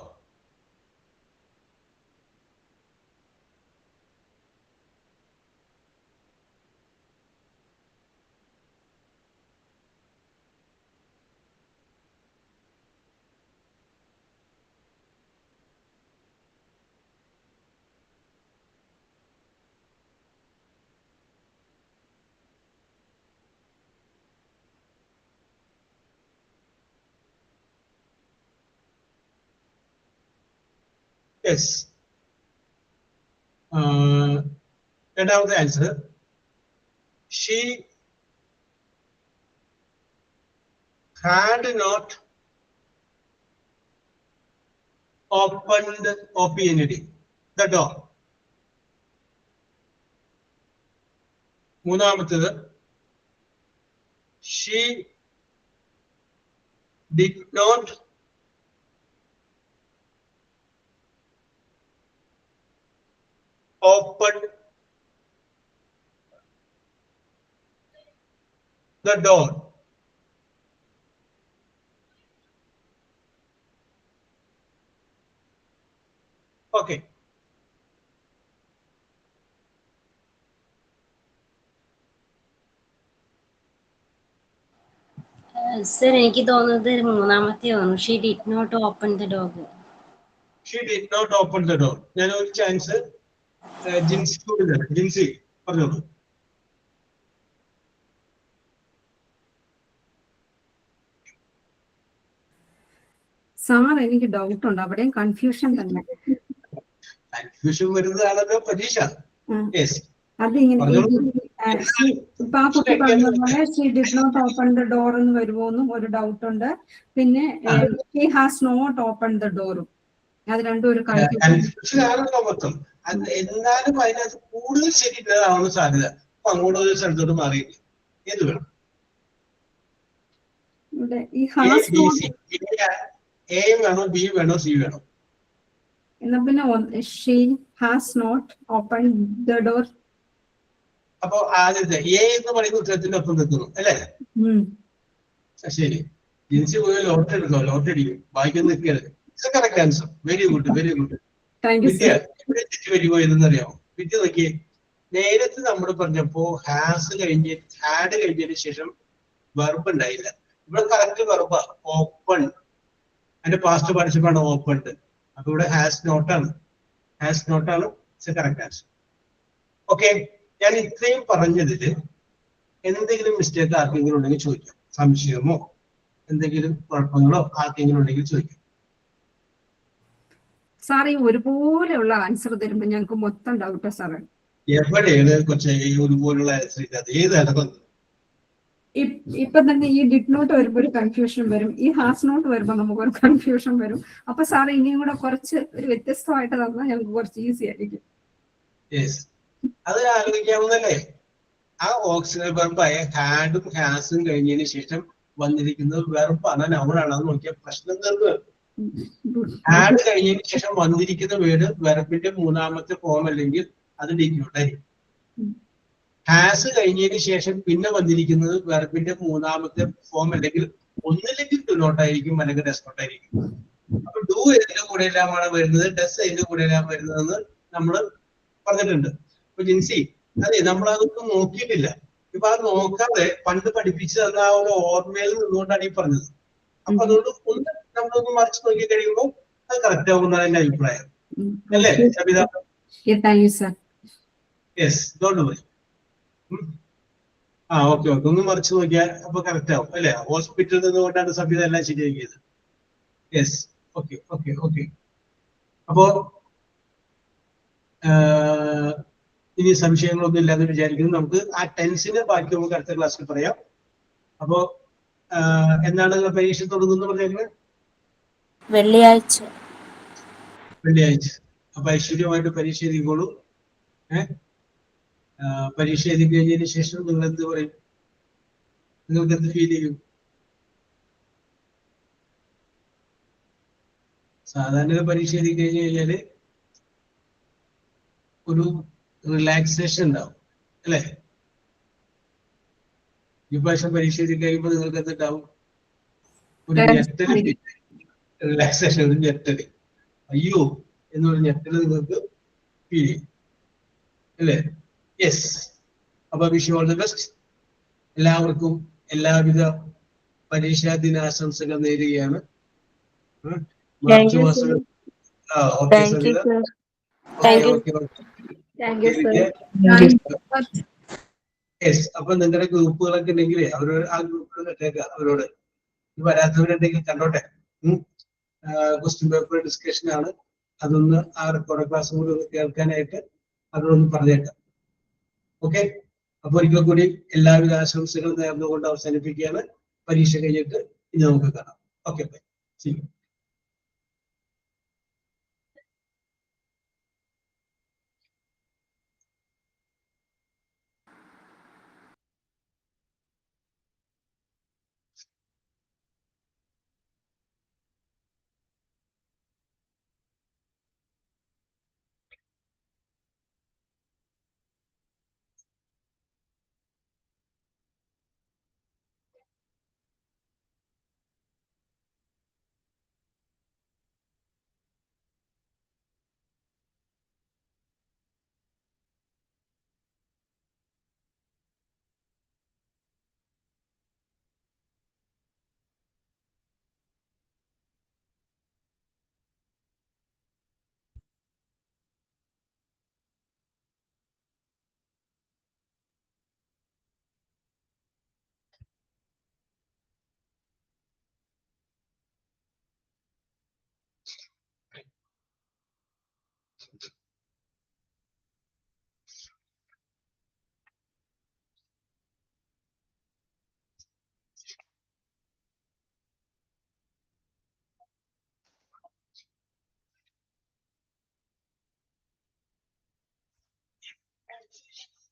Yes. രണ്ടാമത്തെ answer she had not opened the door. മൂന്നാമത്തേത് she did not open the door. Okay. Sir എനിക്ക് തോന്നുന്നത് മൂന്നാമത്തെ തോന്നുന്നു. She did not open the dog. She did not open the door. ഞാൻ ഒരു chance Jincy കൂടി തരാം. ജിൻസി പറഞ്ഞോളൂ. സാർ എനിക്ക് ഡൗട്ട് ഉണ്ട്, അവിടെയും കൺഫ്യൂഷൻ തന്നെ. കൺഫ്യൂഷൻ വരുന്നതാണല്ലോ പരീക്ഷ. യെസ്, അതിങ്ങനെ പറഞ്ഞോളൂ. ഇപ്പൊ ആ കുട്ടി പറഞ്ഞ പോലെ she did not open the door എന്ന് വരുമോന്നും ഒരു ഡൗട്ട് ഉണ്ട്. പിന്നെ she has not open the ഡോറും, അത് രണ്ടും ഒരു കൺഫ്യൂഷൻ ആണല്ലോ മൊത്തം. എന്നാലും അതിനകത്ത് കൂടുതൽ ശരിയാവാൻ സാധ്യത. അപ്പൊ അങ്ങോട്ട് ഒരു സ്ഥലത്തോട്ട് മാറിയില്ല. ഏത് വേണം? ഈ ഹാസ് നോട്ട് എ വേണോ, ബി വേണോ, സി വേണോ? എന്നാ പിന്നെ she has not open the door. അപ്പൊ ആദ്യത്തെ എ എന്ന് പറയുന്ന ഉത്തരത്തിന്റെ ഒപ്പം നിൽക്കുന്നു അല്ലേ? ശരി. ജിൻസി പോയി ലോട്ടറി എടുക്കോ, ലോട്ടറി അടിക്കും, വായിക്കാൻ നിൽക്കരുത്. It's correct answer. Very good, very good. Vidya എവിടെ തെറ്റ് വരുമോ എന്നറിയാമോ? വിദ്യ നോക്കിയേ, നേരത്തെ നമ്മൾ പറഞ്ഞപ്പോ ഹാഡ് കഴിഞ്ഞതിന് ശേഷം വെർബ് ഉണ്ടായില്ല. ഇവിടെ കറക്റ്റ് വെർബാ, ഓപ്പൺ. അതിന്റെ പാസ്റ്റ് പാർട്ടിസിപ്പാണ് ഓപ്പൺഡ്. അപ്പൊ ഇവിടെ ഹാസ് നോട്ടാണ്. ഹാസ് നോട്ടാണ് കറക്റ്റ് ആൻസർ. ഓക്കെ, ഞാൻ ഇത്രയും പറഞ്ഞതിൽ എന്തെങ്കിലും മിസ്റ്റേക്ക് ആർക്കെങ്കിലും ഉണ്ടെങ്കിൽ ചോദിക്കാം. സംശയമോ എന്തെങ്കിലും കുഴപ്പങ്ങളോ ആർക്കെങ്കിലും ഉണ്ടെങ്കിൽ ചോദിക്കാം. സാർ ഈ ഒരുപോലെയുള്ള ആൻസർ തരുമ്പോ ഞങ്ങൾക്ക് മൊത്തം ഡൗട്ടാ സാറേ. എവിടെയാണ് കൊച്ചേ ഒരുപോലുള്ള ആൻസർ ഇല്ലാതെ? ഏത് നടക്കുന്നത്? ഇപ്പൊ തന്നെ ഈ ഡിഡ് നോട്ട് വരുമ്പോ ഒരു കൺഫ്യൂഷൻ വരും, ഈ ഹാസ് നോട്ട് വരുമ്പോ നമുക്കൊരു കൺഫ്യൂഷൻ വരും. അപ്പൊ സാർ ഇനിയും കൂടെ കുറച്ച് ഒരു വ്യത്യസ്തമായിട്ട് തന്നാൽ ഞങ്ങൾക്ക് കുറച്ച് ഈസി ആയിരിക്കും. അത് ആലോചിക്കാവുന്നല്ലേ? ആ ഓക്സിലറി വെർബായ ഹാഡും ഹാസും കഴിഞ്ഞതിന് ശേഷം വന്നിരിക്കുന്നത് വെർബാണ്, നൗണാണെന്ന് നോക്കിയാൽ പ്രശ്നം തീർന്നു. ഹാഡ് കഴിഞ്ഞതിന് ശേഷം വന്നിരിക്കുന്ന വേർഡ് വെർബിന്റെ മൂന്നാമത്തെ ഫോം അല്ലെങ്കിൽ അത് ഡിഗ്നോട്ടായിരിക്കും. ഹാസ് കഴിഞ്ഞതിന് ശേഷം പിന്നെ വന്നിരിക്കുന്നത് വെർബിന്റെ മൂന്നാമത്തെ ഫോം അല്ലെങ്കിൽ ഒന്നില്ലെങ്കിൽ ഡു നോട്ടായിരിക്കും, അല്ലെങ്കിൽ ഡസ് നോട്ടായിരിക്കും. അപ്പൊ ഡു ഇതിന്റെ കൂടെ എല്ലാമാണ് വരുന്നത്, ഡസ് ഇതിന്റെ കൂടെ എല്ലാം വരുന്നതെന്ന് നമ്മൾ പറഞ്ഞിട്ടുണ്ട്. അപ്പൊ ജിൻസി, അതെ, നമ്മളതൊന്നും നോക്കിയിട്ടില്ല. ഇപ്പൊ അത് നോക്കാതെ പണ്ട് പഠിപ്പിച്ചു തന്ന ആ ഒരു ഓർമ്മയിൽ നിന്നുകൊണ്ടാണ് ഈ പറഞ്ഞത്. അപ്പൊ അതുകൊണ്ട് ഒന്ന് നമ്മളൊന്ന് മറിച്ച് നോക്കി കഴിയുമ്പോൾ അത് കറക്റ്റ് ആവുന്നതാണ് എന്റെ അഭിപ്രായം, അല്ലേ Sabitha? Yes, don't worry. Okay, ഒന്ന് മറിച്ച് നോക്കിയാൽ അപ്പൊ കറക്റ്റ് ആവും, അല്ലെ? ഹോസ്പിറ്റലിൽ നിന്നുകൊണ്ടാണ് സബിത എല്ലാം ശരിയാക്കിയത്. Yes, okay okay okay. അപ്പോ ഇനി സംശയങ്ങളൊന്നും ഇല്ലാന്ന് വിചാരിക്കുന്നു. നമുക്ക് ആ ടെൻസിന് ബാക്കി നമുക്ക് അടുത്ത ക്ലാസ്സിൽ പറയാം. അപ്പോ എന്താണ് നിങ്ങൾ പരീക്ഷ തുടങ്ങുന്നത് പറഞ്ഞാൽ? വെള്ളിയാഴ്ച. വെള്ളിയാഴ്ച. അപ്പൊ ഐശ്വര്യമായിട്ട് പരീക്ഷ എഴുതിക്കോളൂ. പരീക്ഷ എഴുതി കഴിഞ്ഞതിന് ശേഷം നിങ്ങൾ എന്ത് പറയും? നിങ്ങൾക്ക് എന്ത് ഫീൽ ചെയ്യും? സാധാരണ പരീക്ഷ എഴുതി കഴിഞ്ഞു കഴിഞ്ഞാല് ഒരു റിലാക്സേഷൻ ഉണ്ടാവും, അല്ലെ? ഈ പ്രാവശ്യം പരീക്ഷ എഴുതി കഴിയുമ്പോൾ നിങ്ങൾക്ക് എന്തുണ്ടാവും? ഒരു ഞെട്ടല്, റിലാക്സേഷൻ, ഒരു ഞെട്ടല്, അയ്യോ എന്നൊരു ഞെട്ടല് നിങ്ങൾക്ക് ഫീൽ ചെയ്യും, അല്ലേ? യെസ്. അപ്പൊ wish you all the best. എല്ലാവർക്കും എല്ലാവിധ പരീക്ഷാ ദിനാശംസകൾ നേരുകയാണ്. മാർച്ച് മാസം. ഓക്കെ സബിത. യെസ്. അപ്പൊ നിങ്ങളുടെ ഗ്രൂപ്പുകളൊക്കെ ഉണ്ടെങ്കിൽ അവരോട് ആ ഗ്രൂപ്പുകൾ ഇട്ടേക്കാം. അവരോട് വരാത്തവരുണ്ടെങ്കിൽ കണ്ടോട്ടെ. ക്വസ്റ്റ്യൻ പേപ്പർ ഡിസ്കഷൻ ആണ്, അതൊന്ന് ആ റെക്കോർഡ് ക്ലാസ് കൂടി ഒന്ന് കേൾക്കാനായിട്ട് അവരോടൊന്ന് പറഞ്ഞേക്കാം. ഓക്കെ, അപ്പൊ ഒരിക്കൽ കൂടി എല്ലാവിധ ആശംസകളും നേർന്നുകൊണ്ട് അവസാനിപ്പിക്കുകയാണ്. പരീക്ഷ കഴിഞ്ഞിട്ട് ഇനി നമുക്ക് കാണാം. Okay, bye. organization.